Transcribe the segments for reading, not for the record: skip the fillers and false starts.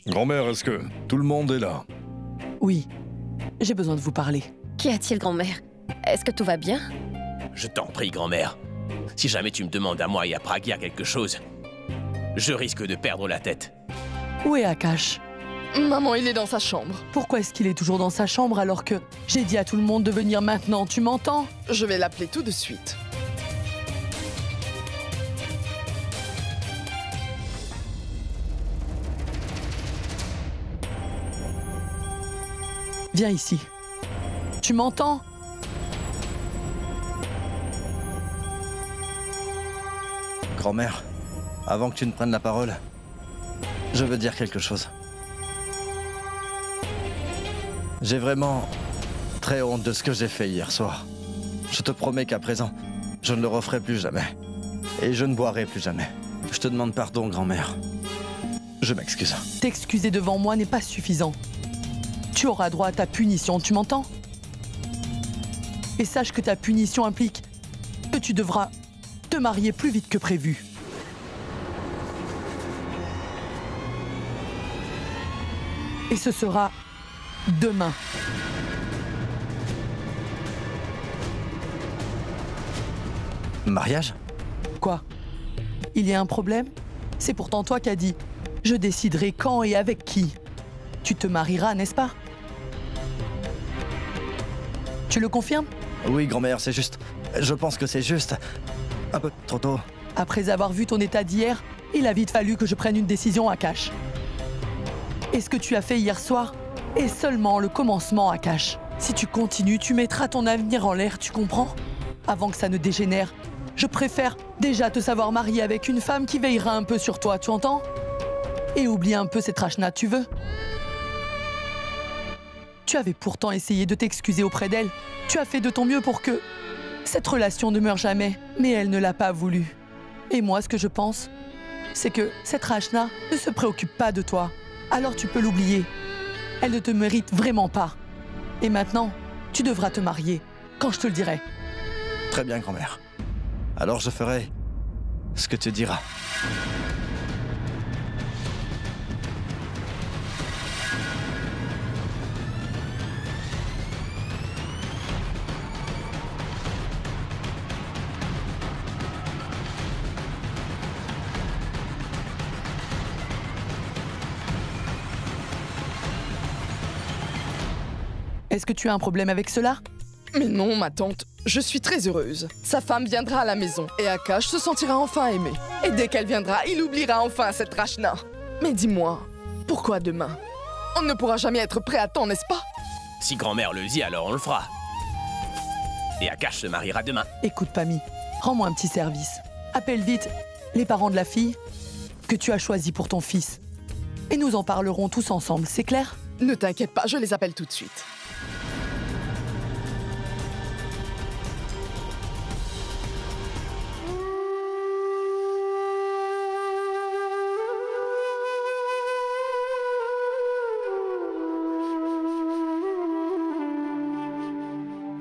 Grand-mère, est-ce que tout le monde est là? Oui, j'ai besoin de vous parler. Qu'y a-t-il, grand-mère? Est-ce que tout va bien? Je t'en prie, grand-mère. Si jamais tu me demandes à moi et à Pragya quelque chose, je risque de perdre la tête. Où est Akash? Maman, il est dans sa chambre. Pourquoi est-ce qu'il est toujours dans sa chambre alors que j'ai dit à tout le monde de venir maintenant, tu m'entends? Je vais l'appeler tout de suite. Viens ici. Tu m'entends? Grand-mère, avant que tu ne prennes la parole, je veux dire quelque chose. J'ai vraiment très honte de ce que j'ai fait hier soir. Je te promets qu'à présent, je ne le referai plus jamais. Et je ne boirai plus jamais. Je te demande pardon, grand-mère. Je m'excuse. T'excuser devant moi n'est pas suffisant. Tu auras droit à ta punition, tu m'entends? Et sache que ta punition implique que tu devras te marier plus vite que prévu. Et ce sera demain. Mariage? Quoi? Il y a un problème? C'est pourtant toi qui as dit « Je déciderai quand et avec qui ». Tu te marieras, n'est-ce pas? Tu le confirmes? Oui, grand-mère, c'est juste. Je pense que c'est juste. Un peu trop tôt. Après avoir vu ton état d'hier, il a vite fallu que je prenne une décision, Akash. Et ce que tu as fait hier soir est seulement le commencement, Akash. Si tu continues, tu mettras ton avenir en l'air, tu comprends? Avant que ça ne dégénère, je préfère déjà te savoir marié avec une femme qui veillera un peu sur toi, tu entends? Et oublie un peu cette Rachna, tu veux? Tu avais pourtant essayé de t'excuser auprès d'elle. Tu as fait de ton mieux pour que cette relation ne meure jamais, mais elle ne l'a pas voulu. Et moi, ce que je pense, c'est que cette Rachna ne se préoccupe pas de toi. Alors tu peux l'oublier. Elle ne te mérite vraiment pas. Et maintenant, tu devras te marier, quand je te le dirai. Très bien, grand-mère. Alors je ferai ce que tu diras. Est-ce que tu as un problème avec cela? Mais non, ma tante, je suis très heureuse. Sa femme viendra à la maison et Akash se sentira enfin aimé. Et dès qu'elle viendra, il oubliera enfin cette Rachna. Mais dis-moi, pourquoi demain? On ne pourra jamais être prêt à temps, n'est-ce pas? Si grand-mère le dit, alors on le fera. Et Akash se mariera demain. Écoute, Pami, rends-moi un petit service. Appelle vite les parents de la fille que tu as choisie pour ton fils. Et nous en parlerons tous ensemble, c'est clair? Ne t'inquiète pas, je les appelle tout de suite.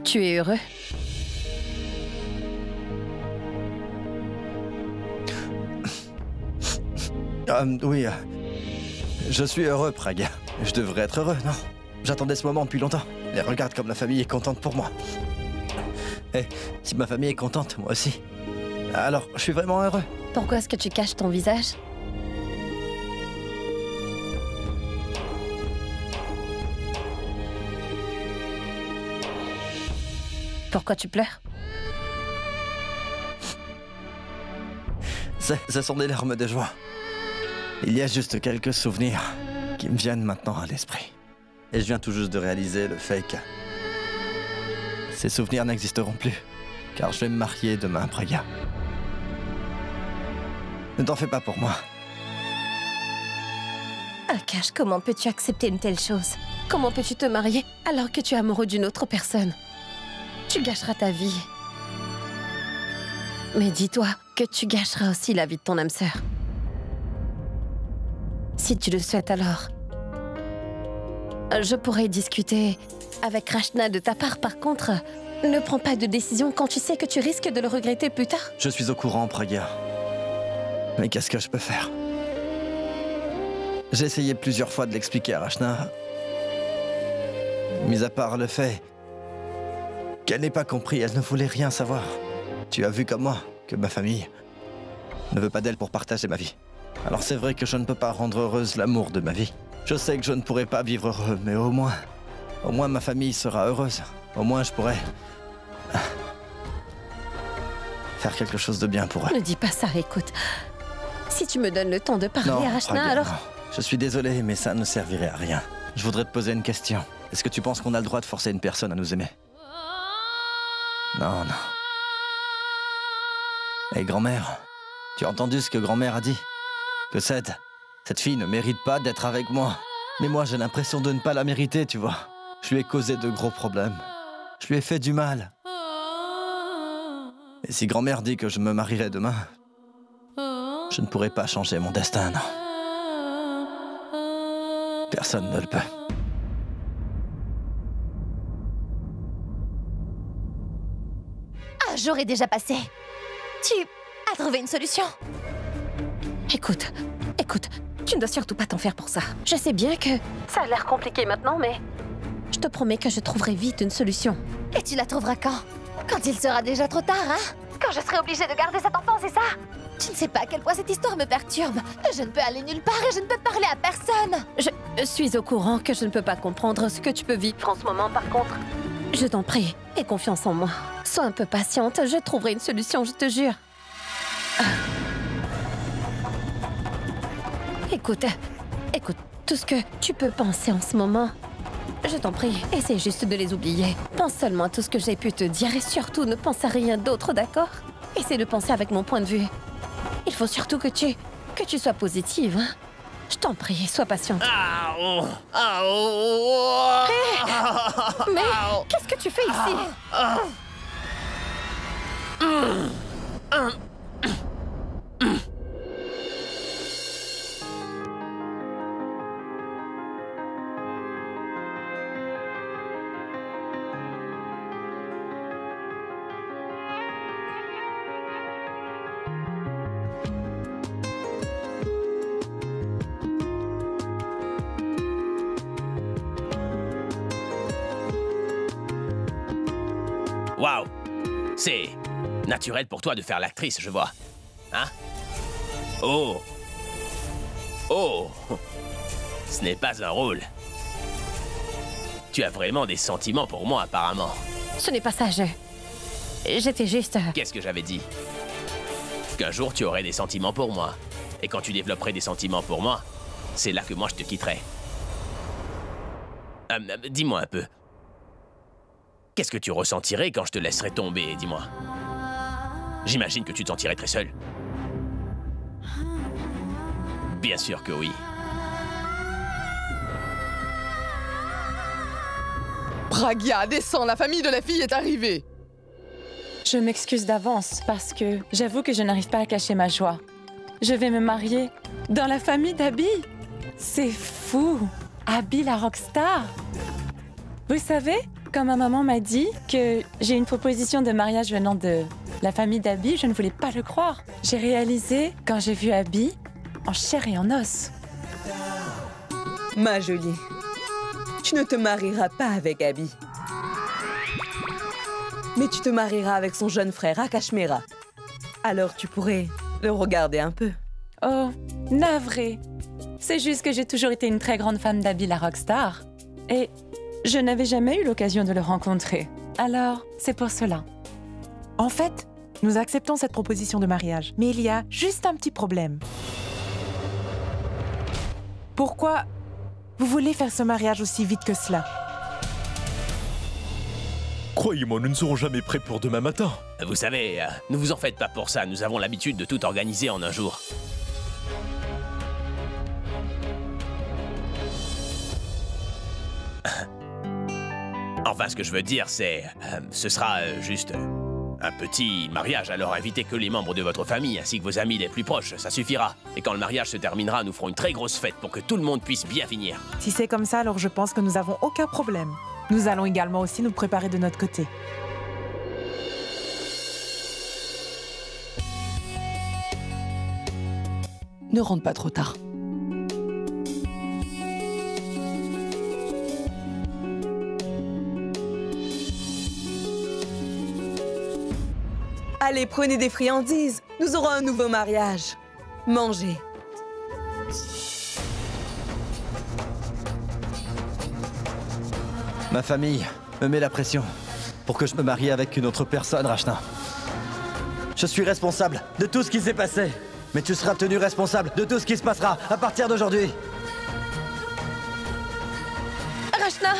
Tu es heureux? Oui, je suis heureux, Pragya. Je devrais être heureux, non? J'attendais ce moment depuis longtemps. Et regarde comme la famille est contente pour moi. Et si ma famille est contente, moi aussi. Alors, je suis vraiment heureux. Pourquoi est-ce que tu caches ton visage? Pourquoi tu pleures? Ce sont des larmes de joie. Il y a juste quelques souvenirs qui me viennent maintenant à l'esprit. Et je viens tout juste de réaliser le fait que ces souvenirs n'existeront plus, car je vais me marier demain, Pragya. Ne t'en fais pas pour moi. Akash, comment peux-tu accepter une telle chose? Comment peux-tu te marier alors que tu es amoureux d'une autre personne? Tu gâcheras ta vie. Mais dis-toi que tu gâcheras aussi la vie de ton âme sœur. Si tu le souhaites alors, je pourrais discuter avec Rachna de ta part. Par contre, ne prends pas de décision quand tu sais que tu risques de le regretter plus tard. Je suis au courant, Pragya. Mais qu'est-ce que je peux faire? J'ai essayé plusieurs fois de l'expliquer à Rachna. Mis à part le fait qu'elle n'ait pas compris, elle ne voulait rien savoir. Tu as vu comme moi que ma famille ne veut pas d'elle pour partager ma vie. Alors c'est vrai que je ne peux pas rendre heureuse l'amour de ma vie. Je sais que je ne pourrai pas vivre heureux, mais au moins ma famille sera heureuse. Au moins je pourrai faire quelque chose de bien pour eux. Ne dis pas ça, écoute. Si tu me donnes le temps de parler Non, à Rachna, Pragya, alors... non. Je suis désolé, mais ça ne servirait à rien. Je voudrais te poser une question. Est-ce que tu penses qu'on a le droit de forcer une personne à nous aimer? Non, non. Hé, grand-mère, tu as entendu ce que grand-mère a dit? Que cette fille ne mérite pas d'être avec moi. Mais moi, j'ai l'impression de ne pas la mériter, tu vois. Je lui ai causé de gros problèmes. Je lui ai fait du mal. Et si grand-mère dit que je me marierai demain, je ne pourrai pas changer mon destin, non. Personne ne le peut. Ah, j'aurais déjà passé. Tu as trouvé une solution? Écoute, tu ne dois surtout pas t'en faire pour ça. Je sais bien que ça a l'air compliqué maintenant, mais je te promets que je trouverai vite une solution. Et tu la trouveras quand? Quand il sera déjà trop tard, hein? Quand je serai obligée de garder cet enfant, c'est ça? Tu ne sais pas à quel point cette histoire me perturbe. Je ne peux aller nulle part et je ne peux parler à personne. Je suis au courant que je ne peux pas comprendre ce que tu peux vivre en ce moment, par contre. Je t'en prie, aie confiance en moi. Sois un peu patiente, je trouverai une solution, je te jure. Écoute, tout ce que tu peux penser en ce moment, je t'en prie, essaie juste de les oublier. Pense seulement à tout ce que j'ai pu te dire et surtout ne pense à rien d'autre, d'accord? Essaie de penser avec mon point de vue. Il faut surtout que tu sois positive, hein? Je t'en prie, sois patiente. Mais qu'est-ce que tu fais ici? Waouh! C'est naturel pour toi de faire l'actrice, je vois. Hein? Oh! Oh! Ce n'est pas un rôle. Tu as vraiment des sentiments pour moi, apparemment. Ce n'est pas ça, j'étais juste... Qu'est-ce que j'avais dit? Qu'un jour, tu aurais des sentiments pour moi. Et quand tu développerais des sentiments pour moi, c'est là que moi, je te quitterai. Dis-moi un peu. Qu'est-ce que tu ressentirais quand je te laisserais tomber, dis-moi? J'imagine que tu te sentirais très seul. Bien sûr que oui. Pragya, descends, la famille de la fille est arrivée. Je m'excuse d'avance parce que j'avoue que je n'arrive pas à cacher ma joie. Je vais me marier dans la famille d'Abby. C'est fou! Abby la rockstar! Vous savez, quand ma maman m'a dit que j'ai une proposition de mariage venant de la famille d'Abby, je ne voulais pas le croire. J'ai réalisé quand j'ai vu Abby en chair et en os. Ma jolie, tu ne te marieras pas avec Abby. Mais tu te marieras avec son jeune frère, Akashmera. Alors tu pourrais le regarder un peu. Oh, navré. C'est juste que j'ai toujours été une très grande fan d'Abby la rockstar. Et je n'avais jamais eu l'occasion de le rencontrer. Alors, c'est pour cela. En fait, nous acceptons cette proposition de mariage. Mais il y a juste un petit problème. Pourquoi vous voulez faire ce mariage aussi vite que cela? Croyez-moi, nous ne serons jamais prêts pour demain matin. Vous savez, ne vous en faites pas pour ça. Nous avons l'habitude de tout organiser en un jour. Enfin, ce que je veux dire, c'est... ce sera juste un petit mariage. Alors invitez que les membres de votre famille ainsi que vos amis les plus proches, ça suffira. Et quand le mariage se terminera, nous ferons une très grosse fête pour que tout le monde puisse bien finir. Si c'est comme ça, alors je pense que nous n'avons aucun problème. Nous allons également aussi nous préparer de notre côté. Ne rentre pas trop tard. Allez, prenez des friandises. Nous aurons un nouveau mariage. Mangez. Ma famille me met la pression pour que je me marie avec une autre personne, Rachna. Je suis responsable de tout ce qui s'est passé. Mais tu seras tenu responsable de tout ce qui se passera à partir d'aujourd'hui. Rachna!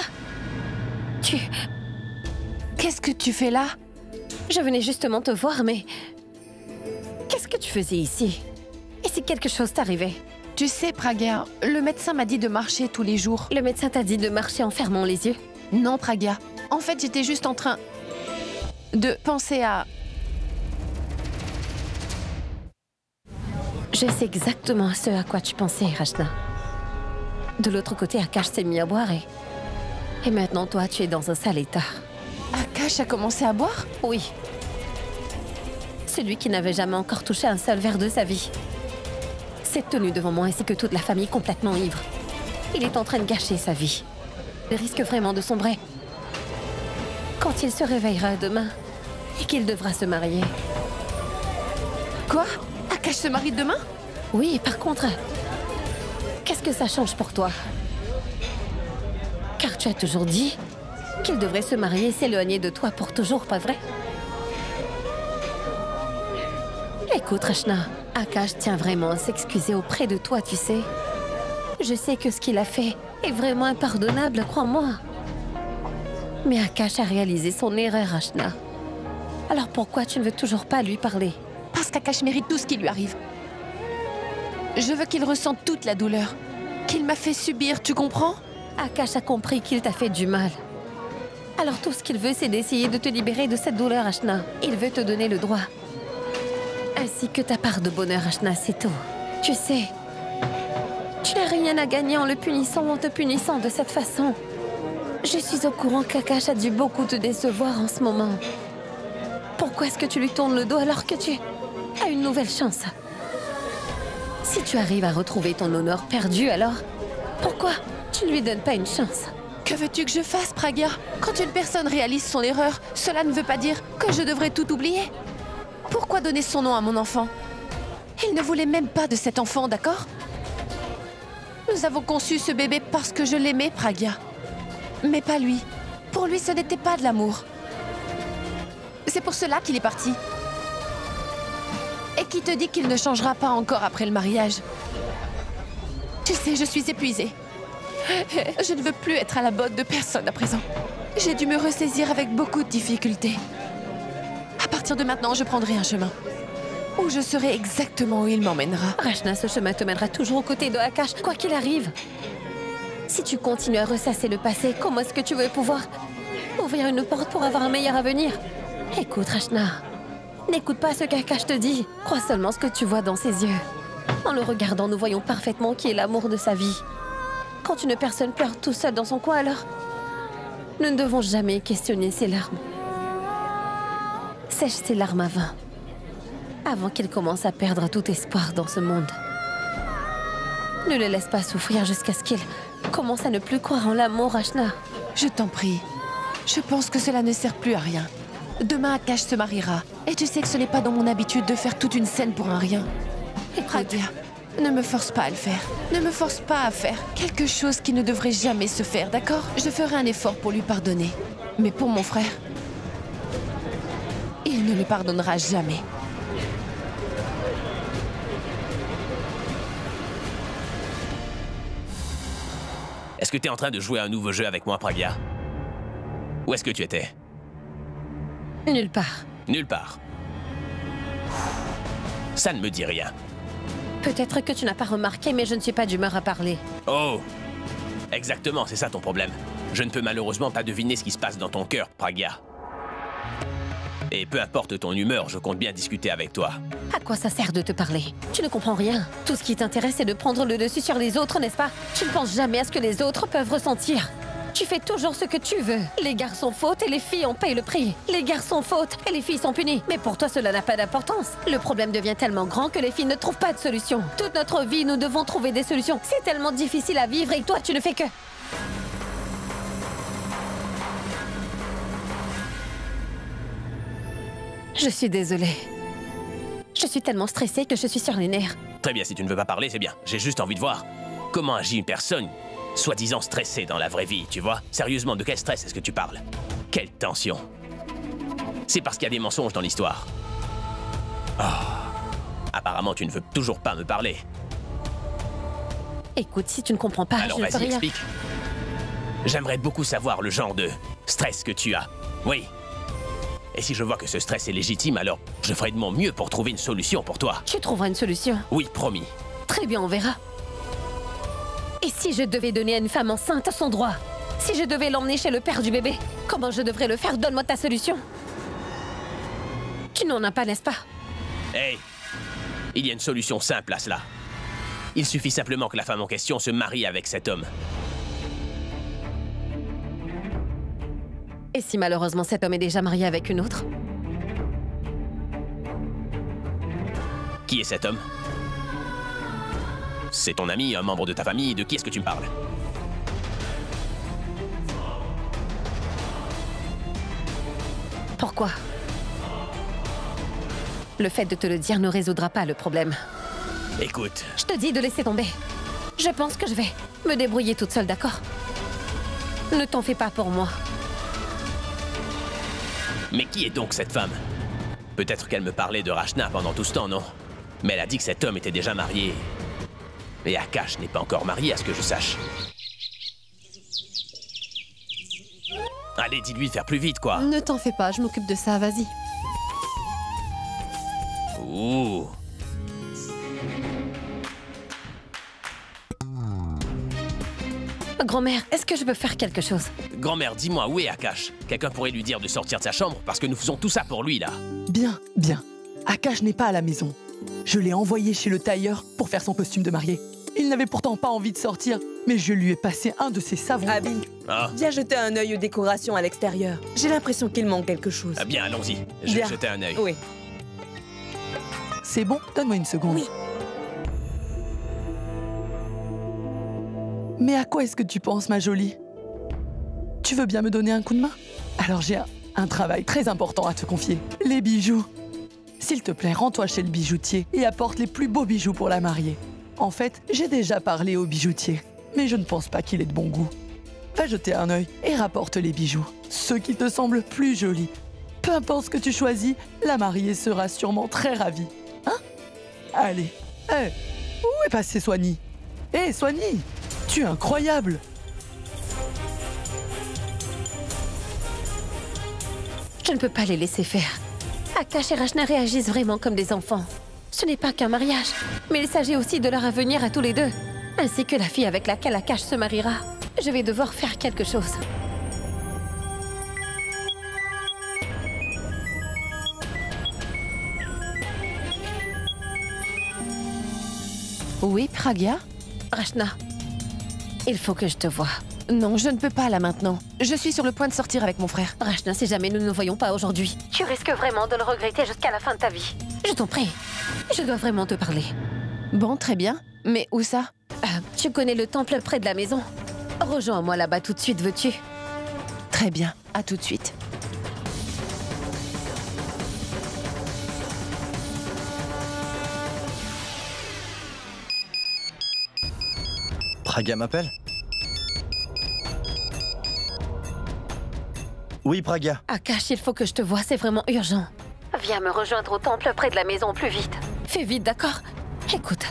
Qu'est-ce que tu fais là? Je venais justement te voir, mais... Qu'est-ce que tu faisais ici? Et si quelque chose t'arrivait? Tu sais, Pragya, le médecin m'a dit de marcher tous les jours. Le médecin t'a dit de marcher en fermant les yeux? Non, Pragya. En fait, j'étais juste en train de penser à... Je sais exactement ce à quoi tu pensais, Rachna. De l'autre côté, Akash s'est mis à boire et maintenant, toi, tu es dans un sale état. Akash a commencé à boire? Oui. Celui qui n'avait jamais encore touché un seul verre de sa vie. S'est tenu devant moi ainsi que toute la famille complètement ivre. Il est en train de gâcher sa vie. Il risque vraiment de sombrer. Quand il se réveillera demain et qu'il devra se marier. Quoi? Akash se marie demain? Oui, par contre, qu'est-ce que ça change pour toi? Car tu as toujours dit qu'il devrait se marier et s'éloigner de toi pour toujours, pas vrai? Écoute, Rachna, Akash tient vraiment à s'excuser auprès de toi, tu sais. Je sais que ce qu'il a fait est vraiment impardonnable, crois-moi. Mais Akash a réalisé son erreur, Rachna. Alors pourquoi tu ne veux toujours pas lui parler? Parce qu'Akash mérite tout ce qui lui arrive. Je veux qu'il ressente toute la douleur qu'il m'a fait subir, tu comprends? Akash a compris qu'il t'a fait du mal. Alors tout ce qu'il veut, c'est d'essayer de te libérer de cette douleur, Ashna. Il veut te donner le droit. Ainsi que ta part de bonheur, Ashna, c'est tout. Tu sais, tu n'as rien à gagner en le punissant ou en te punissant de cette façon. Je suis au courant qu'Akash a dû beaucoup te décevoir en ce moment. Pourquoi est-ce que tu lui tournes le dos alors que tu as une nouvelle chance? Si tu arrives à retrouver ton honneur perdu, alors pourquoi tu ne lui donnes pas une chance? Que veux-tu que je fasse, Pragya? Quand une personne réalise son erreur, cela ne veut pas dire que je devrais tout oublier. Pourquoi donner son nom à mon enfant? Il ne voulait même pas de cet enfant, d'accord? Nous avons conçu ce bébé parce que je l'aimais, Pragya. Mais pas lui. Pour lui, ce n'était pas de l'amour. C'est pour cela qu'il est parti. Et qui te dit qu'il ne changera pas encore après le mariage? Tu sais, je suis épuisée. Je ne veux plus être à la botte de personne à présent. J'ai dû me ressaisir avec beaucoup de difficultés. À partir de maintenant, je prendrai un chemin où je saurai exactement où il m'emmènera. Rachna, ce chemin te mènera toujours aux côtés de Akash, quoi qu'il arrive. Si tu continues à ressasser le passé, comment est-ce que tu veux pouvoir ouvrir une porte pour avoir un meilleur avenir? Écoute, Rachna, n'écoute pas ce qu'Akash te dit. Crois seulement ce que tu vois dans ses yeux. En le regardant, nous voyons parfaitement qui est l'amour de sa vie. Quand une personne pleure tout seul dans son coin, alors nous ne devons jamais questionner ses larmes. Sèche ses larmes à vin, avant qu'il commence à perdre tout espoir dans ce monde. Ne le laisse pas souffrir jusqu'à ce qu'il commence à ne plus croire en l'amour, Rachna. Je t'en prie. Je pense que cela ne sert plus à rien. Demain, Akash se mariera. Et tu sais que ce n'est pas dans mon habitude de faire toute une scène pour un rien. Pragya, ne me force pas à le faire. Ne me force pas à faire quelque chose qui ne devrait jamais se faire, d'accord? Je ferai un effort pour lui pardonner. Mais pour mon frère, il ne le pardonnera jamais. Est-ce que tu es en train de jouer à un nouveau jeu avec moi, Pragya? Où est-ce que tu étais? Nulle part. Nulle part. Ça ne me dit rien. Peut-être que tu n'as pas remarqué, mais je ne suis pas d'humeur à parler. Oh! Exactement, c'est ça ton problème. Je ne peux malheureusement pas deviner ce qui se passe dans ton cœur, Pragya. Et peu importe ton humeur, je compte bien discuter avec toi. À quoi ça sert de te parler? Tu ne comprends rien. Tout ce qui t'intéresse, c'est de prendre le dessus sur les autres, n'est-ce pas? Tu ne penses jamais à ce que les autres peuvent ressentir. Tu fais toujours ce que tu veux. Les garçons fautent et les filles en payent le prix. Les garçons fautent et les filles sont punies. Mais pour toi, cela n'a pas d'importance. Le problème devient tellement grand que les filles ne trouvent pas de solution. Toute notre vie, nous devons trouver des solutions. C'est tellement difficile à vivre et toi, tu ne fais que... Je suis désolée. Je suis tellement stressée que je suis sur les nerfs. Très bien, si tu ne veux pas parler, c'est bien. J'ai juste envie de voir comment agit une personne soi-disant stressée dans la vraie vie, tu vois? Sérieusement, de quel stress est-ce que tu parles? Quelle tension? C'est parce qu'il y a des mensonges dans l'histoire. Apparemment, tu ne veux toujours pas me parler. Écoute, si tu ne comprends pas, Alors je ne peux vas-y, rien. explique. J'aimerais beaucoup savoir le genre de stress que tu as. Oui. Et si je vois que ce stress est légitime, alors je ferai de mon mieux pour trouver une solution pour toi. Tu trouveras une solution. Oui, promis. Très bien, on verra. Et si je devais donner à une femme enceinte son droit? Si je devais l'emmener chez le père du bébé? Comment je devrais le faire? Donne-moi ta solution. Tu n'en as pas, n'est-ce pas? Hey, il y a une solution simple à cela. Il suffit simplement que la femme en question se marie avec cet homme. Et si malheureusement cet homme est déjà marié avec une autre? Qui est cet homme? C'est ton ami, un membre de ta famille? De qui est-ce que tu me parles? Pourquoi? Le fait de te le dire ne résoudra pas le problème. Écoute, Je te dis de laisser tomber. Je pense que je vais me débrouiller toute seule, d'accord? Ne t'en fais pas pour moi. mais qui est donc cette femme? Peut-être qu'elle me parlait de Rachna pendant tout ce temps, non? Mais elle a dit que cet homme était déjà marié. Et Akash n'est pas encore marié, à ce que je sache. Allez, dis-lui de faire plus vite, quoi. Ne t'en fais pas, je m'occupe de ça, vas-y. Ouh. Grand-mère, est-ce que je peux faire quelque chose? Grand-mère, dis-moi, où est Akash? Quelqu'un pourrait lui dire de sortir de sa chambre, parce que nous faisons tout ça pour lui, là. Bien, bien. Akash n'est pas à la maison. Je l'ai envoyé chez le tailleur pour faire son costume de mariée. Il n'avait pourtant pas envie de sortir, mais je lui ai passé un de ses savons. Abby, Ah, viens jeter un œil aux décorations à l'extérieur. J'ai l'impression qu'il manque quelque chose. ah bien, allons-y. Je vais Bien. jeter un œil. Oui. C'est bon? Donne-moi une seconde. Oui. Mais à quoi est-ce que tu penses, ma jolie? Tu veux bien me donner un coup de main? Alors j'ai un travail très important à te confier. Les bijoux. S'il te plaît, rends-toi chez le bijoutier et apporte les plus beaux bijoux pour la mariée. En fait, j'ai déjà parlé au bijoutier, mais je ne pense pas qu'il ait de bon goût. Va jeter un œil et rapporte les bijoux, ceux qui te semblent plus jolis. Peu importe ce que tu choisis, la mariée sera sûrement très ravie. Hein? Allez. Où est passée Soigny? Soigny, tu es incroyable! Je ne peux pas les laisser faire. Akash et Rachna réagissent vraiment comme des enfants. Ce n'est pas qu'un mariage, mais il s'agit aussi de leur avenir à tous les deux, ainsi que la fille avec laquelle Akash se mariera. Je vais devoir faire quelque chose. Oui, Pragya? Rachna, il faut que je te voie. Non, je ne peux pas là maintenant. Je suis sur le point de sortir avec mon frère. Rachna, si jamais nous ne nous voyons pas aujourd'hui, tu risques vraiment de le regretter jusqu'à la fin de ta vie. Je t'en prie, je dois vraiment te parler. Bon, très bien. Mais où ça? Tu connais le temple près de la maison? Rejoins-moi là-bas tout de suite, veux-tu? Très bien, à tout de suite. Pragya m'appelle? Oui, Pragya. Akash, il faut que je te voie, c'est vraiment urgent. Viens me rejoindre au temple près de la maison plus vite. Fais vite, d'accord? Écoute,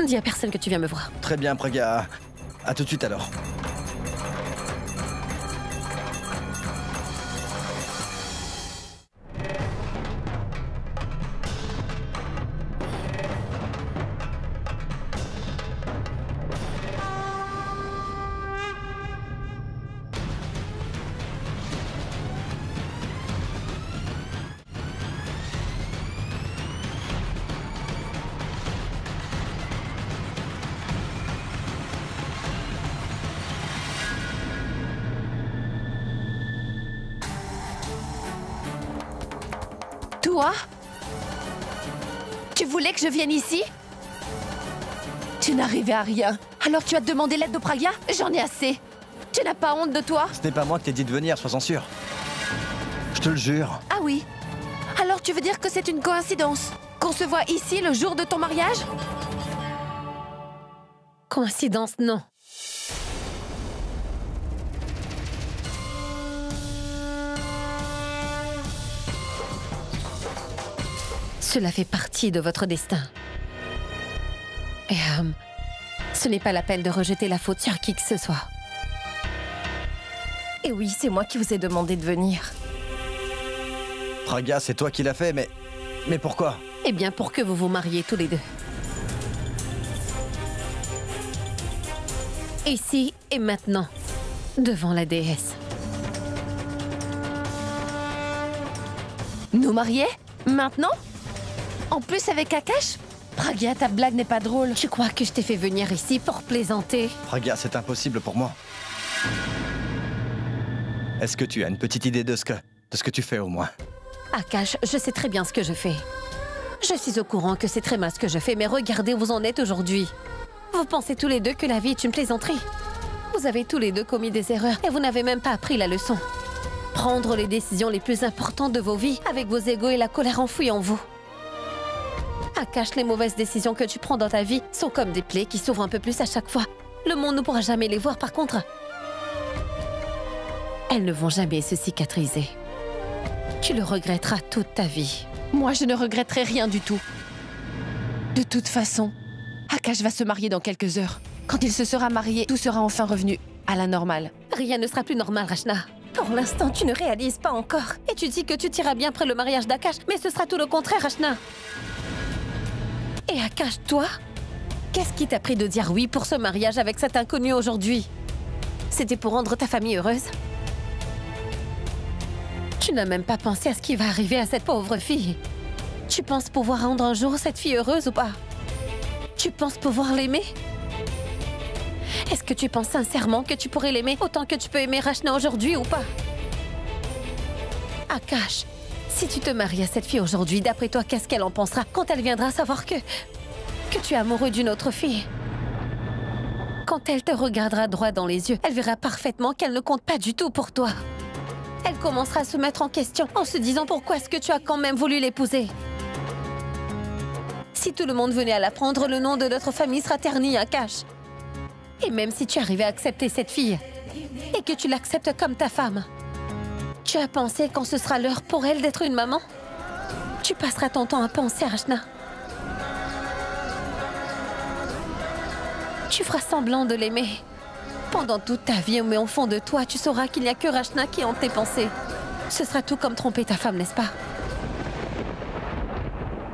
dis à personne que tu viens me voir. Très bien, Pragya. À tout de suite alors. Toi? Tu voulais que je vienne ici? Tu n'arrivais à rien. Alors tu as demandé l'aide de Pragya? J'en ai assez. Tu n'as pas honte de toi? Ce n'est pas moi qui t'ai dit de venir, sois-en sûr. Je te le jure. Ah oui. Alors tu veux dire que c'est une coïncidence qu'on se voit ici le jour de ton mariage? Coïncidence, non. Cela fait partie de votre destin. Et ce n'est pas la peine de rejeter la faute sur qui que ce soit. Et oui, c'est moi qui vous ai demandé de venir. Pragya, c'est toi qui l'as fait, mais pourquoi? Eh bien, pour que vous vous mariez tous les deux. Ici et maintenant, devant la déesse. Nous marier? Maintenant? En plus avec Akash? Pragya, ta blague n'est pas drôle. Tu crois que je t'ai fait venir ici pour plaisanter? Pragya, c'est impossible pour moi. Est-ce que tu as une petite idée de ce que tu fais au moins? Akash, je sais très bien ce que je fais. Je suis au courant que c'est très mal ce que je fais, mais regardez où vous en êtes aujourd'hui. Vous pensez tous les deux que la vie est une plaisanterie. Vous avez tous les deux commis des erreurs et vous n'avez même pas appris la leçon. Prendre les décisions les plus importantes de vos vies avec vos égos et la colère enfouie en vous. Akash, les mauvaises décisions que tu prends dans ta vie sont comme des plaies qui s'ouvrent un peu plus à chaque fois. Le monde ne pourra jamais les voir par contre. Elles ne vont jamais se cicatriser. Tu le regretteras toute ta vie. Moi, je ne regretterai rien du tout. De toute façon, Akash va se marier dans quelques heures. Quand il se sera marié, tout sera enfin revenu à la normale. Rien ne sera plus normal, Rachna. Pour l'instant, tu ne réalises pas encore. Et tu dis que tu t'iras bien après le mariage d'Akash, mais ce sera tout le contraire, Rachna. Et Akash, toi? Qu'est-ce qui t'a pris de dire oui pour ce mariage avec cet inconnu aujourd'hui? C'était pour rendre ta famille heureuse? Tu n'as même pas pensé à ce qui va arriver à cette pauvre fille. Tu penses pouvoir rendre un jour cette fille heureuse ou pas? Tu penses pouvoir l'aimer? Est-ce que tu penses sincèrement que tu pourrais l'aimer autant que tu peux aimer Rachna aujourd'hui ou pas? Akash, si tu te maries à cette fille aujourd'hui, d'après toi, qu'est-ce qu'elle en pensera quand elle viendra savoir que tu es amoureux d'une autre fille? Quand elle te regardera droit dans les yeux, elle verra parfaitement qu'elle ne compte pas du tout pour toi. Elle commencera à se mettre en question en se disant pourquoi est-ce que tu as quand même voulu l'épouser. Si tout le monde venait à l'apprendre, le nom de notre famille sera terni, Akash. Et même si tu arrivais à accepter cette fille et que tu l'acceptes comme ta femme, tu as pensé quand ce sera l'heure pour elle d'être une maman? Tu passeras ton temps à penser à Rachna. Tu feras semblant de l'aimer. Pendant toute ta vie, mais au fond de toi, tu sauras qu'il n'y a que Rachna qui hante tes pensées. Ce sera tout comme tromper ta femme, n'est-ce pas?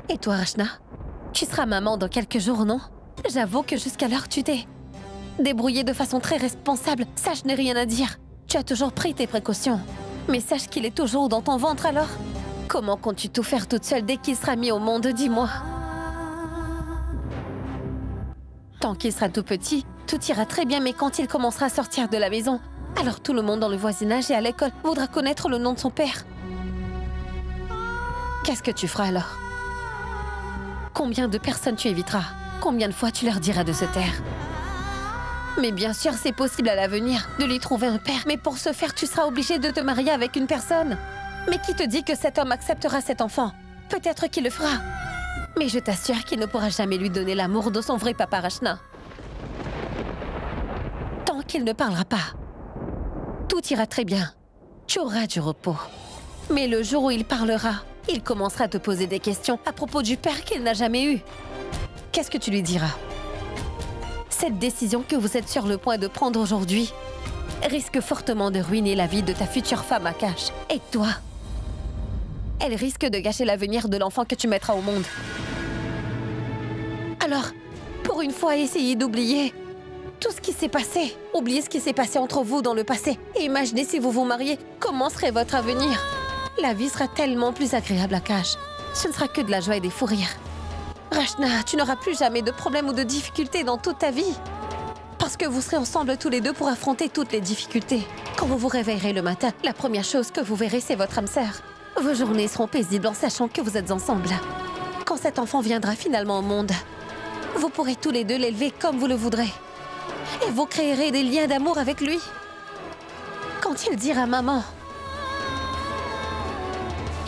Et toi, Rachna? Tu seras maman dans quelques jours, non? J'avoue que jusqu'alors, tu t'es débrouillée de façon très responsable. Ça, je n'ai rien à dire. Tu as toujours pris tes précautions. Mais sache qu'il est toujours dans ton ventre alors. Comment comptes-tu tout faire toute seule dès qu'il sera mis au monde, dis-moi? Tant qu'il sera tout petit, tout ira très bien, mais quand il commencera à sortir de la maison, alors tout le monde dans le voisinage et à l'école voudra connaître le nom de son père. Qu'est-ce que tu feras alors? Combien de personnes tu éviteras? Combien de fois tu leur diras de se taire? Mais bien sûr, c'est possible à l'avenir de lui trouver un père. Mais pour ce faire, tu seras obligé de te marier avec une personne. Mais qui te dit que cet homme acceptera cet enfant? Peut-être qu'il le fera. Mais je t'assure qu'il ne pourra jamais lui donner l'amour de son vrai papa Rachna. Tant qu'il ne parlera pas, tout ira très bien. Tu auras du repos. Mais le jour où il parlera, il commencera à te poser des questions à propos du père qu'il n'a jamais eu. Qu'est-ce que tu lui diras? Cette décision que vous êtes sur le point de prendre aujourd'hui risque fortement de ruiner la vie de ta future femme Akash. Et toi, elle risque de gâcher l'avenir de l'enfant que tu mettras au monde. Alors, pour une fois, essayez d'oublier tout ce qui s'est passé. Oubliez ce qui s'est passé entre vous dans le passé. Et imaginez si vous vous mariez, comment serait votre avenir? La vie sera tellement plus agréable, Akash. Ce ne sera que de la joie et des fous rires. Rachna, tu n'auras plus jamais de problèmes ou de difficultés dans toute ta vie. Parce que vous serez ensemble tous les deux pour affronter toutes les difficultés. Quand vous vous réveillerez le matin, la première chose que vous verrez, c'est votre âme sœur. Vos journées seront paisibles en sachant que vous êtes ensemble. Quand cet enfant viendra finalement au monde, vous pourrez tous les deux l'élever comme vous le voudrez. Et vous créerez des liens d'amour avec lui. Quand il dira « maman »,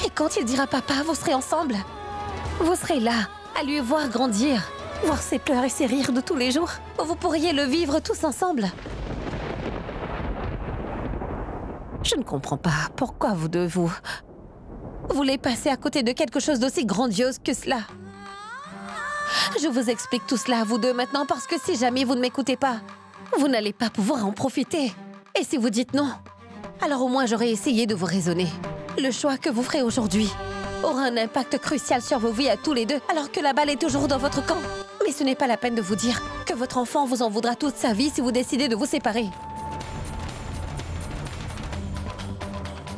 et quand il dira papa, vous serez ensemble. Vous serez là, à lui voir grandir, voir ses pleurs et ses rires de tous les jours. Vous pourriez le vivre tous ensemble. Je ne comprends pas pourquoi vous deux, vous voulez passer à côté de quelque chose d'aussi grandiose que cela. Je vous explique tout cela à vous deux maintenant parce que si jamais vous ne m'écoutez pas, vous n'allez pas pouvoir en profiter. Et si vous dites non, alors au moins j'aurai essayé de vous raisonner. Le choix que vous ferez aujourd'hui aura un impact crucial sur vos vies à tous les deux, alors que la balle est toujours dans votre camp. Mais ce n'est pas la peine de vous dire que votre enfant vous en voudra toute sa vie si vous décidez de vous séparer.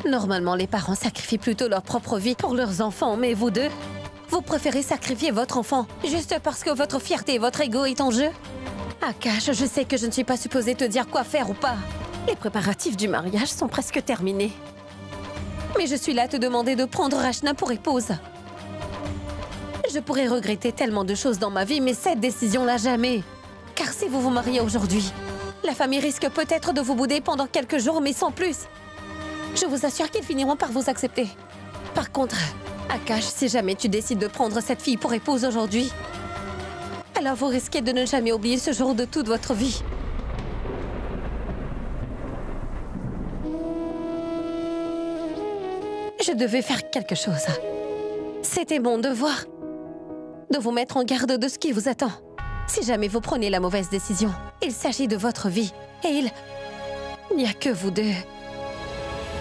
Normalement, les parents sacrifient plutôt leur propre vie pour leurs enfants, mais vous deux, vous préférez sacrifier votre enfant juste parce que votre fierté et votre ego est en jeu? Akash, je sais que je ne suis pas supposée te dire quoi faire ou pas. Les préparatifs du mariage sont presque terminés. Mais je suis là à te demander de prendre Rachna pour épouse. Je pourrais regretter tellement de choses dans ma vie, mais cette décision-là, jamais. Car si vous vous mariez aujourd'hui, la famille risque peut-être de vous bouder pendant quelques jours, mais sans plus. Je vous assure qu'ils finiront par vous accepter. Par contre, Akash, si jamais tu décides de prendre cette fille pour épouse aujourd'hui, alors vous risquez de ne jamais oublier ce jour de toute votre vie. Je devais faire quelque chose. C'était mon devoir de vous mettre en garde de ce qui vous attend. Si jamais vous prenez la mauvaise décision, il s'agit de votre vie. Et il n'y a que vous deux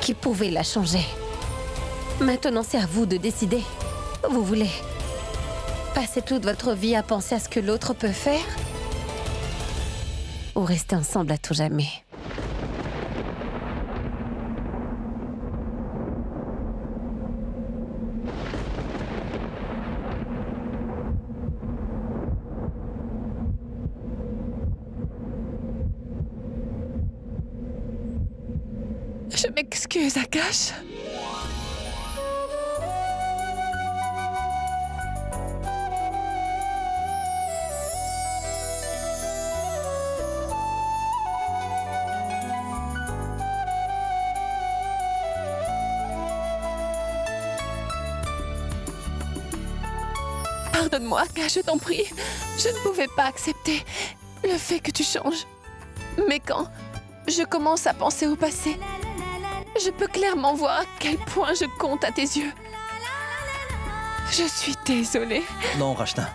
qui pouvez la changer. Maintenant, c'est à vous de décider. Vous voulez passer toute votre vie à penser à ce que l'autre peut faire? Ou rester ensemble à tout jamais? Je m'excuse, Akash. Pardonne-moi, Akash, je t'en prie. Je ne pouvais pas accepter le fait que tu changes. Mais quand je commence à penser au passé, je peux clairement voir à quel point je compte à tes yeux. Je suis désolée. Non, Rachna.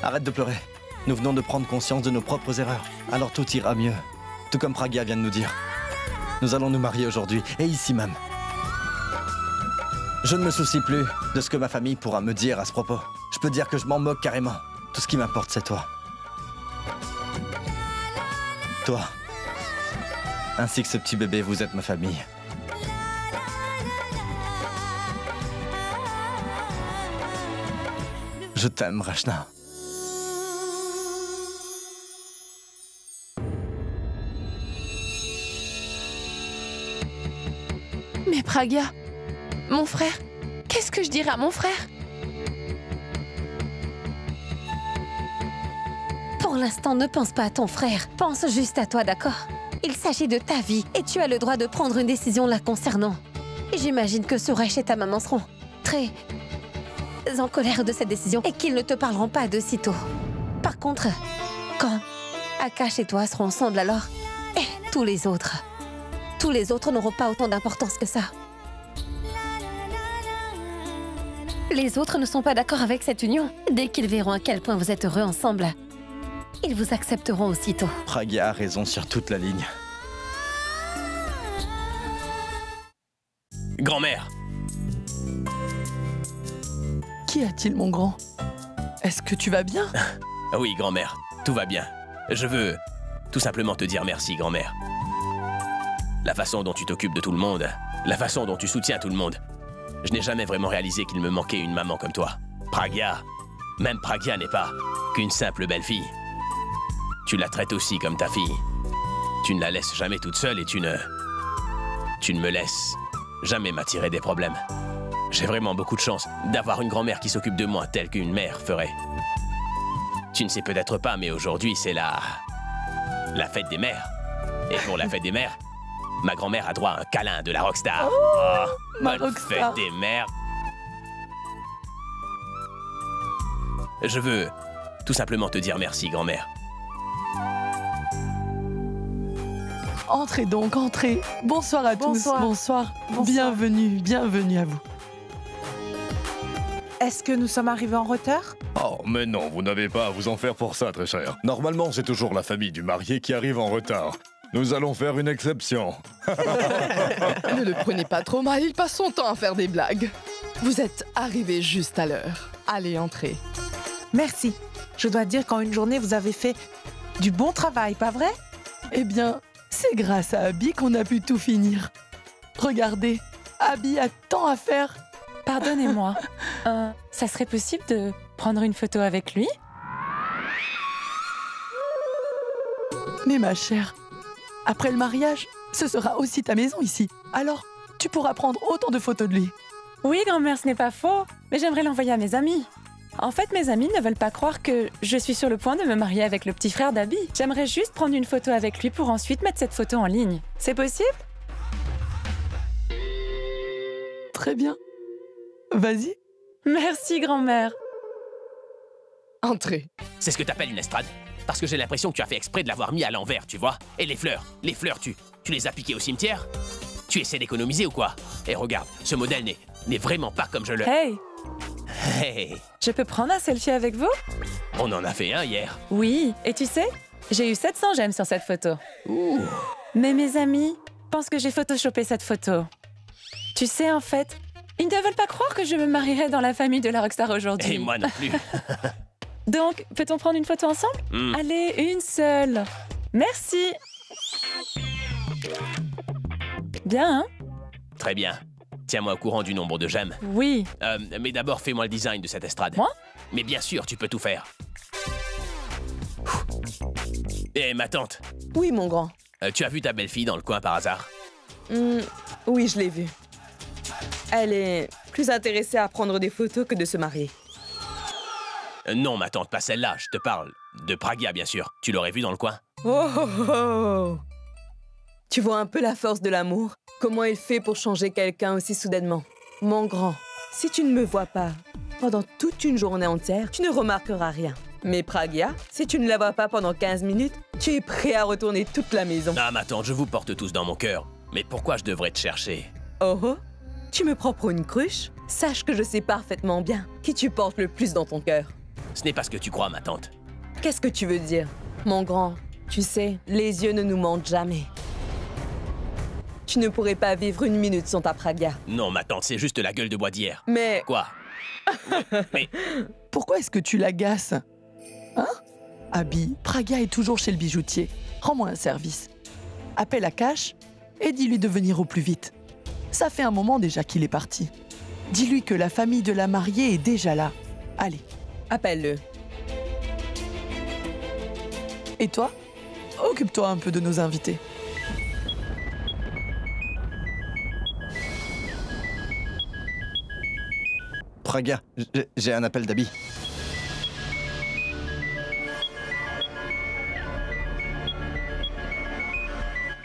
Arrête de pleurer. Nous venons de prendre conscience de nos propres erreurs. Alors tout ira mieux. Tout comme Pragya vient de nous dire. Nous allons nous marier aujourd'hui, et ici même. Je ne me soucie plus de ce que ma famille pourra me dire à ce propos. Je peux dire que je m'en moque carrément. Tout ce qui m'importe, c'est toi. Toi. Ainsi que ce petit bébé, vous êtes ma famille. Je t'aime, Rachna. Mais Pragya, mon frère, qu'est-ce que je dirais à mon frère? Pour l'instant, ne pense pas à ton frère. Pense juste à toi, d'accord? Il s'agit de ta vie et tu as le droit de prendre une décision la concernant. Et j'imagine que Suresh et ta maman seront très en colère de cette décision et qu'ils ne te parleront pas de sitôt. Par contre, quand Akash et toi seront ensemble alors, tous les autres n'auront pas autant d'importance que ça. Les autres ne sont pas d'accord avec cette union. Dès qu'ils verront à quel point vous êtes heureux ensemble, ils vous accepteront aussitôt. Pragya a raison sur toute la ligne. Grand-mère! Qu'y a-t-il, mon grand? Est-ce que tu vas bien? Oui, grand-mère, tout va bien. Je veux tout simplement te dire merci, grand-mère. La façon dont tu t'occupes de tout le monde, la façon dont tu soutiens tout le monde. Je n'ai jamais vraiment réalisé qu'il me manquait une maman comme toi. Pragya, même Pragya n'est pas qu'une simple belle fille. Tu la traites aussi comme ta fille. Tu ne la laisses jamais toute seule et tu ne me laisses jamais m'attirer des problèmes. J'ai vraiment beaucoup de chance d'avoir une grand-mère qui s'occupe de moi telle qu'une mère ferait. Tu ne sais peut-être pas, mais aujourd'hui, c'est la fête des mères. Et pour la fête des mères, Ma grand-mère a droit à un câlin de la rockstar. ma bonne rockstar. fête des mères. Je veux tout simplement te dire merci, grand-mère. Entrez donc, entrez. Bonsoir à Bonsoir. tous. Bonsoir. Bonsoir. Bienvenue, bienvenue à vous. Est-ce que nous sommes arrivés en retard? Oh, mais non, vous n'avez pas à vous en faire pour ça, très cher. Normalement, c'est toujours la famille du marié qui arrive en retard. Nous allons faire une exception. Ne le prenez pas trop mal, il passe son temps à faire des blagues. Vous êtes arrivés juste à l'heure. Allez, entrez. Merci. Je dois dire qu'en une journée, vous avez fait du bon travail, pas vrai? Eh bien, c'est grâce à Abby qu'on a pu tout finir. Regardez, Abby a tant à faire. Pardonnez-moi. Ça serait possible de prendre une photo avec lui? Mais ma chère, après le mariage, ce sera aussi ta maison ici. Alors, tu pourras prendre autant de photos de lui. Oui, grand-mère, ce n'est pas faux. Mais j'aimerais l'envoyer à mes amis. En fait, mes amis ne veulent pas croire que je suis sur le point de me marier avec le petit frère d'Abby. J'aimerais juste prendre une photo avec lui pour ensuite mettre cette photo en ligne. C'est possible? Très bien. Vas-y. Merci, grand-mère. Entrez. C'est ce que t'appelles une estrade? Parce que j'ai l'impression que tu as fait exprès de l'avoir mis à l'envers, tu vois? Et les fleurs, tu les as piquées au cimetière? Tu essaies d'économiser ou quoi? Et regarde, ce modèle n'est vraiment pas comme je le... Hey, Hey, je peux prendre un selfie avec vous? on en a fait un hier. Oui, et tu sais, j'ai eu 700 j'aime sur cette photo. Mais mes amis pensent que j'ai photoshopé cette photo. Tu sais, en fait, ils ne veulent pas croire que je me marierai dans la famille de la rockstar aujourd'hui. Et moi non plus. Donc, peut-on prendre une photo ensemble? Allez, une seule. Merci. Bien, hein? Très bien. Tiens-moi au courant du nombre de j'aime. Oui. Mais d'abord, fais-moi le design de cette estrade. Moi? Mais bien sûr, tu peux tout faire. Et ma tante, Oui, mon grand. tu as vu ta belle-fille dans le coin par hasard? Oui, je l'ai vue. Elle est plus intéressée à prendre des photos que de se marier. Non, ma tante, pas celle-là. Je te parle de Pragia, bien sûr. Tu l'aurais vue dans le coin? Oh, oh, oh. Tu vois un peu la force de l'amour? Comment il fait pour changer quelqu'un aussi soudainement? Mon grand, si tu ne me vois pas pendant toute une journée entière, tu ne remarqueras rien. Mais Pragia, si tu ne la vois pas pendant 15 minutes, tu es prêt à retourner toute la maison. Ah, ma tante, je vous porte tous dans mon cœur. Mais pourquoi je devrais te chercher? Oh oh, tu me prends pour une cruche? Sache que je sais parfaitement bien qui tu portes le plus dans ton cœur. Ce n'est pas ce que tu crois, ma tante. Qu'est-ce que tu veux dire? Mon grand, tu sais, les yeux ne nous mentent jamais. Tu ne pourrais pas vivre une minute sans ta Pragia. Non, ma tante, c'est juste la gueule de bois d'hier. Mais... Quoi? Mais... Pourquoi est-ce que tu l'agaces? Hein? Abby, Pragia est toujours chez le bijoutier. Rends-moi un service. Appelle Akash et dis-lui de venir au plus vite. Ça fait un moment déjà qu'il est parti. Dis-lui que la famille de la mariée est déjà là. Allez. Appelle-le. Et toi? Occupe-toi un peu de nos invités. Praga, j'ai un appel d'Abby.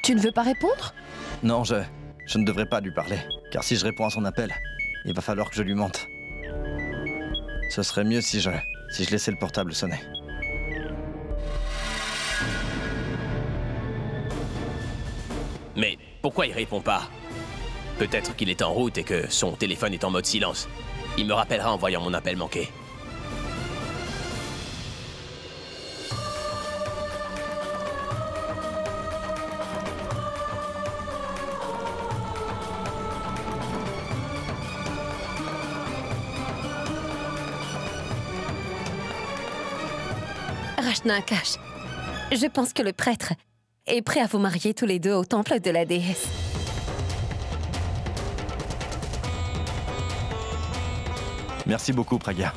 Tu ne veux pas répondre? Non, je ne devrais pas lui parler. Car si je réponds à son appel, il va falloir que je lui mente. Ce serait mieux si je laissais le portable sonner. Mais pourquoi il répond pas? Peut-être qu'il est en route et que son téléphone est en mode silence. Il me rappellera en voyant mon appel manqué. Rachna Akash, je pense que le prêtre est prêt à vous marier tous les deux au temple de la déesse. Merci beaucoup, Praga.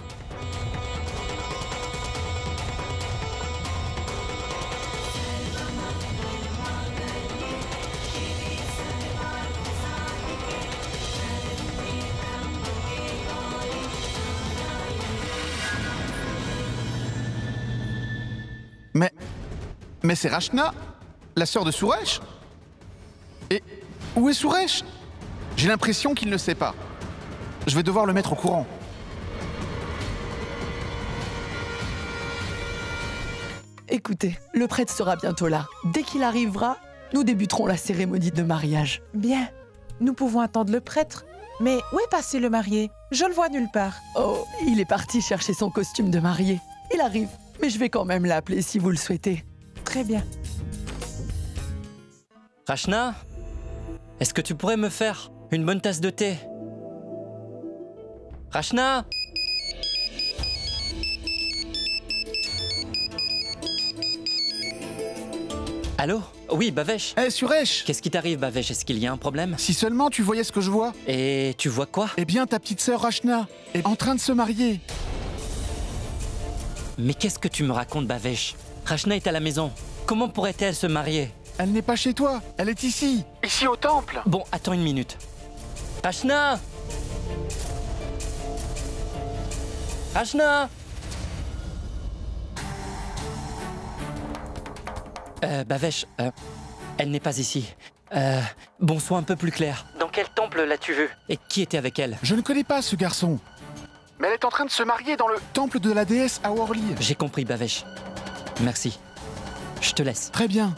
Mais c'est Rachna, la sœur de Suresh? Et Où est Suresh? J'ai l'impression qu'il ne sait pas. Je vais devoir le mettre au courant. Écoutez, le prêtre sera bientôt là. Dès qu'il arrivera, nous débuterons la cérémonie de mariage. Bien. Nous pouvons attendre le prêtre. Mais où est passé le marié? Je le vois nulle part. Oh, il est parti chercher son costume de mariée. Il arrive, mais je vais quand même l'appeler si vous le souhaitez. Très bien. Rachna, est-ce que tu pourrais me faire une bonne tasse de thé? Rachna? Allô? Oui, Bhavesh. Hé, Suresh! Qu'est-ce qui t'arrive, Bhavesh? Est-ce qu'il y a un problème? Si seulement tu voyais ce que je vois. Et tu vois quoi? Eh bien, ta petite sœur Rachna est en train de se marier. Mais qu'est-ce que tu me racontes, Bhavesh? Rachna est à la maison. Comment pourrait-elle se marier? Elle n'est pas chez toi, elle est ici. Ici au temple. Bon, attends une minute. Rachna! Rachna! Bhavesh, elle n'est pas ici. Bon, sois un peu plus clair. Dans quel temple l'as-tu vue? Et qui était avec elle? Je ne connais pas ce garçon. Mais elle est en train de se marier dans le temple de la déesse à Worli. J'ai compris, Bhavesh. Merci. Je te laisse. Très bien.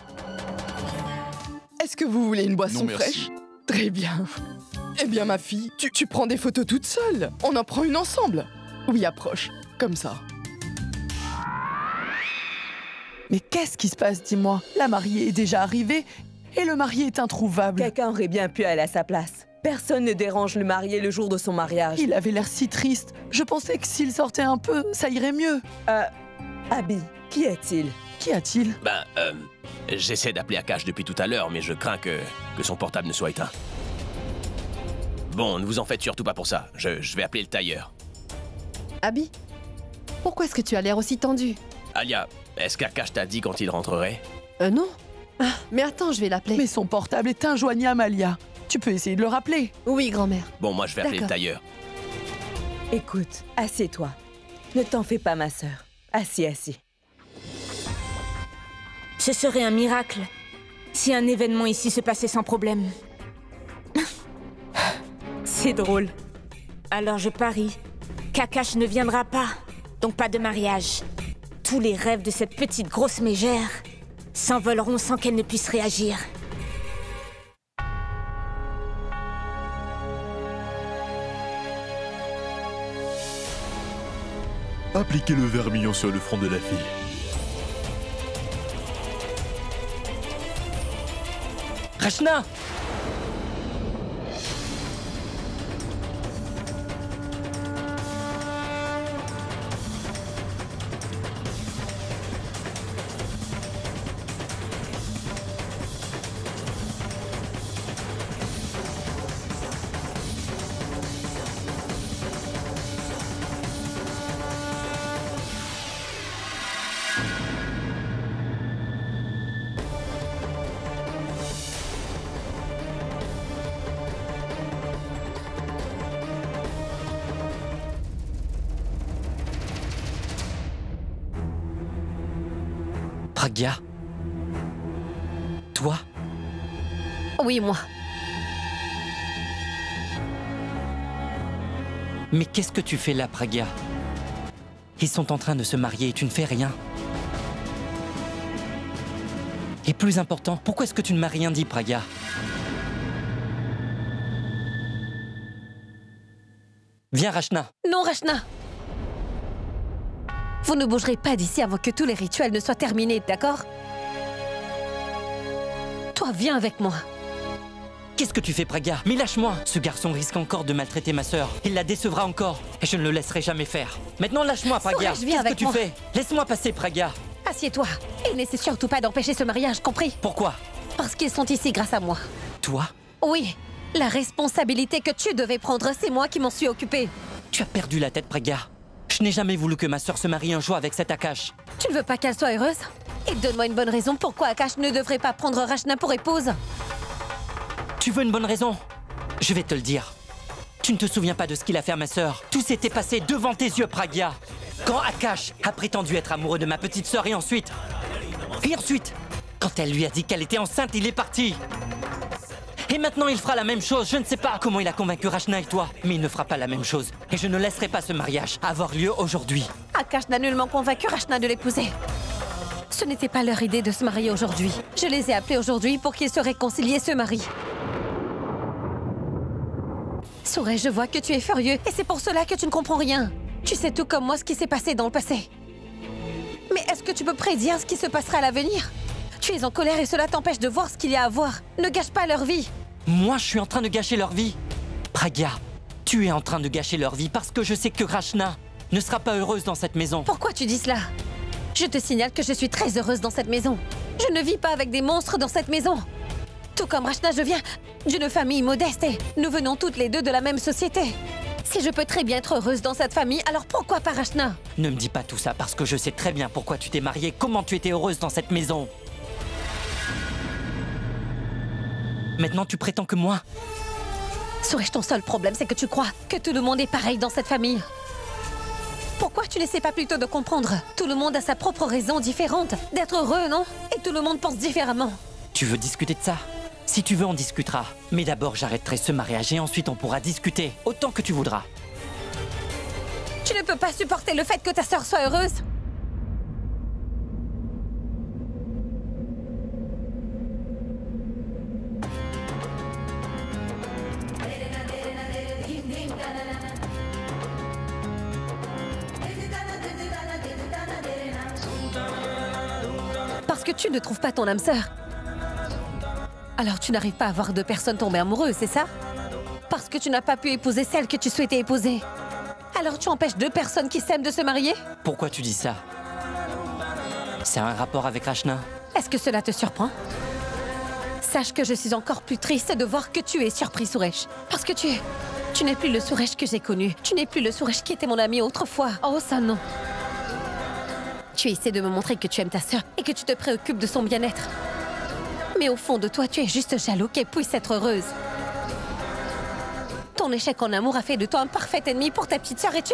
Est-ce que vous voulez une boisson Non, merci. fraîche? Très bien. Eh bien, ma fille, tu prends des photos toute seule. On en prend une ensemble. Oui, approche. Comme ça. Mais qu'est-ce qui se passe, dis-moi? La mariée est déjà arrivée et le marié est introuvable. Quelqu'un aurait bien pu aller à sa place. Personne ne dérange le marié le jour de son mariage. Il avait l'air si triste. Je pensais que s'il sortait un peu, ça irait mieux. Abby, qui est-il? Qui a-t-il? J'essaie d'appeler Akash depuis tout à l'heure, mais je crains que son portable ne soit éteint. Bon, ne vous en faites surtout pas pour ça. Je vais appeler le tailleur. Abby, pourquoi est-ce que tu as l'air aussi tendu? Alia, est-ce qu'Akash t'a dit quand il rentrerait? Non. Ah, mais attends, je vais l'appeler. Mais son portable est injoignable, Alia. Tu peux essayer de le rappeler. Oui, grand-mère. Bon, moi je vais appeler le D'accord. tailleur. Écoute, assieds-toi. Ne t'en fais pas, ma sœur. Assis. Ce serait un miracle si un événement ici se passait sans problème. C'est drôle. Alors je parie qu'Akash ne viendra pas, donc pas de mariage. Tous les rêves de cette petite grosse mégère s'envoleront sans qu'elle ne puisse réagir. Appliquez le vermillon sur le front de la fille. Rachna! Pragya? Toi? Oui, moi. Mais qu'est-ce que tu fais là, Pragya? Ils sont en train de se marier et tu ne fais rien. Et plus important, pourquoi est-ce que tu ne m'as rien dit, Pragya? Viens, Rachna. Non, Rachna. Vous ne bougerez pas d'ici avant que tous les rituels ne soient terminés, d'accord? Toi, viens avec moi. Qu'est-ce que tu fais, Pragya? Mais lâche-moi! Ce garçon risque encore de maltraiter ma sœur. Il la décevra encore. Et je ne le laisserai jamais faire. Maintenant, lâche-moi, Pragya! Suresh, viens Qu'est-ce que avec tu moi. fais? Laisse-moi passer, Pragya! Assieds-toi. Et n'essaie surtout pas d'empêcher ce mariage, compris? Pourquoi? Parce qu'ils sont ici grâce à moi. Toi? Oui. La responsabilité que tu devais prendre, c'est moi qui m'en suis occupée. Tu as perdu la tête, Pragya. Je n'ai jamais voulu que ma sœur se marie un jour avec cet Akash. Tu ne veux pas qu'elle soit heureuse? Et donne-moi une bonne raison pourquoi Akash ne devrait pas prendre Rachna pour épouse. Tu veux une bonne raison? Je vais te le dire. Tu ne te souviens pas de ce qu'il a fait à ma sœur. Tout s'était passé devant tes yeux, Pragya. Quand Akash a prétendu être amoureux de ma petite sœur et ensuite... quand elle lui a dit qu'elle était enceinte, il est parti. Et Et maintenant, il fera la même chose. Je ne sais pas comment il a convaincu Rachna et toi, mais il ne fera pas la même chose. Et je ne laisserai pas ce mariage avoir lieu aujourd'hui. Akash n'a nullement convaincu Rachna de l'épouser. Ce n'était pas leur idée de se marier aujourd'hui. Je les ai appelés aujourd'hui pour qu'ils se réconcilient et se marient. Suresh, je vois que tu es furieux et c'est pour cela que tu ne comprends rien. Tu sais tout comme moi ce qui s'est passé dans le passé. Mais est-ce que tu peux prédire ce qui se passera à l'avenir? Tu es en colère et cela t'empêche de voir ce qu'il y a à voir. Ne gâche pas leur vie. Moi, je suis en train de gâcher leur vie. Pragya, tu es en train de gâcher leur vie parce que je sais que Rachna ne sera pas heureuse dans cette maison. Pourquoi tu dis cela? Je te signale que je suis très heureuse dans cette maison. Je ne vis pas avec des monstres dans cette maison. Tout comme Rachna, je viens d'une famille modeste et nous venons toutes les deux de la même société. Si je peux très bien être heureuse dans cette famille, alors pourquoi pas Rachna? Ne me dis pas tout ça parce que je sais très bien pourquoi tu t'es mariée, comment tu étais heureuse dans cette maison. Maintenant, tu prétends que moi... Suresh, ton seul problème, c'est que tu crois que tout le monde est pareil dans cette famille. Pourquoi tu n'essaies pas plutôt de comprendre? Tout le monde a sa propre raison différente d'être heureux, non? Et tout le monde pense différemment. Tu veux discuter de ça? Si tu veux, on discutera. Mais d'abord, j'arrêterai ce mariage et ensuite on pourra discuter autant que tu voudras. Tu ne peux pas supporter le fait que ta sœur soit heureuse? Parce que tu ne trouves pas ton âme sœur. Alors tu n'arrives pas à voir deux personnes tomber amoureuses, c'est ça? Parce que tu n'as pas pu épouser celle que tu souhaitais épouser. Alors tu empêches deux personnes qui s'aiment de se marier? Pourquoi tu dis ça? C'est un rapport avec Rachna? Est-ce que cela te surprend? Sache que je suis encore plus triste de voir que tu es surpris, Suresh. Parce que tu n'es plus le Suresh que j'ai connu. Tu n'es plus le Suresh qui était mon ami autrefois. Oh, ça non. Tu essaies de me montrer que tu aimes ta sœur et que tu te préoccupes de son bien-être. Mais au fond de toi, tu es juste jaloux qu'elle puisse être heureuse. Ton échec en amour a fait de toi un parfait ennemi pour ta petite sœur et tu...